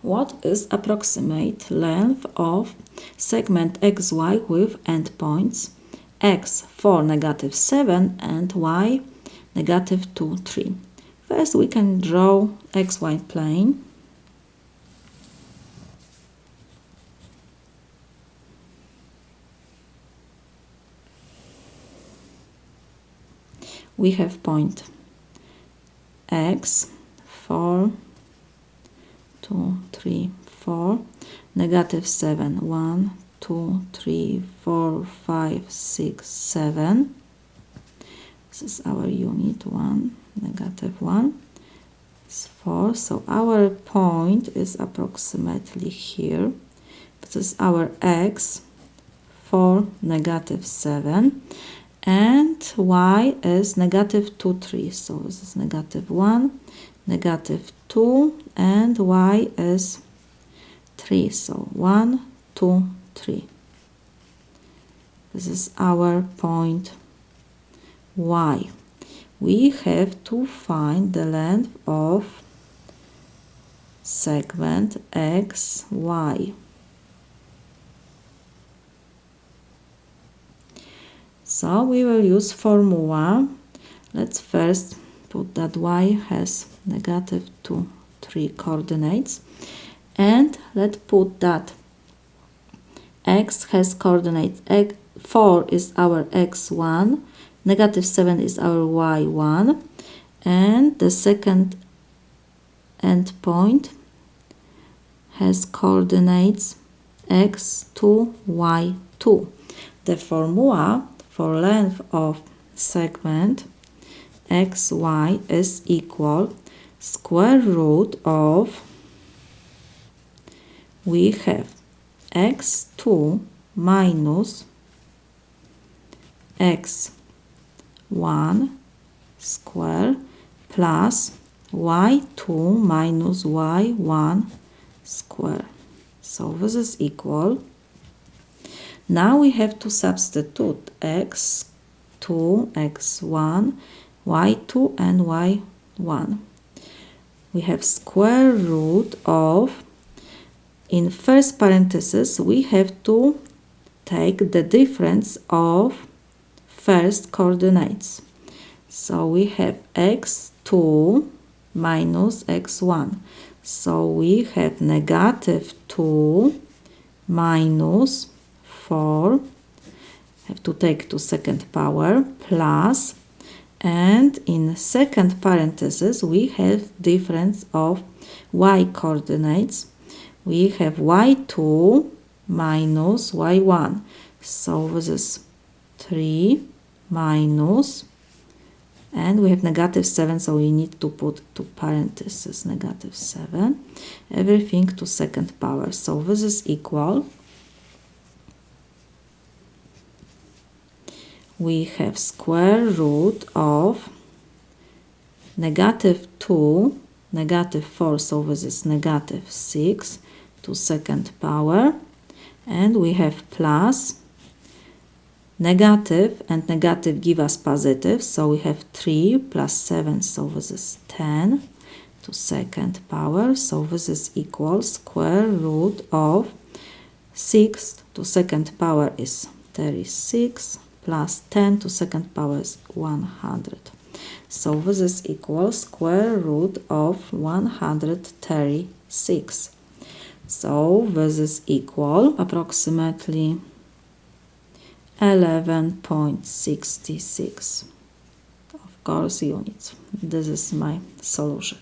What is approximate length of segment xy with endpoints x 4, -7 and y -2, 3? First we can draw xy plane. We have point x 4, 2, 3, 4, -7, 1, 2, 3, 4, 5, 6, 7. This is our unit 1, -1 is 4. So our point is approximately here. This is our x 4, -7. And y is -2, 3. So this is -1, -2, and y is 3. So 1, 2, 3. This is our point y. We have to find the length of segment xy. So we will use formula. Let's first put that y has -2, 3 coordinates, and let's put that x has coordinates 4 is our x1, -7 is our y1, and the second endpoint has coordinates x2, y2. The formula for length of segment xy is equal square root of, we have x2 minus x1 square plus y2 minus y1 square. So this is equal. Now we have to substitute x2, x1, y2 and y1. We have square root of, in first parenthesis we have to take the difference of first coordinates. So we have x2 minus x1. So we have -2 minus 4, have to take to second power, plus, and in second parenthesis we have difference of y coordinates. We have y2 minus y1. So this is 3 minus, and we have -7, so we need to put to parentheses -7, everything to second power. So this is equal, we have square root of -2, -4, so this is -6 to second power, and we have plus, negative and negative give us positive, so we have 3 plus 7, so this is 10 to second power. So this is equal square root of 6 to second power is 36 plus 10 to second power is 100. So this is equal square root of 136. So this is equal approximately 11.66, of course, units. This is my solution.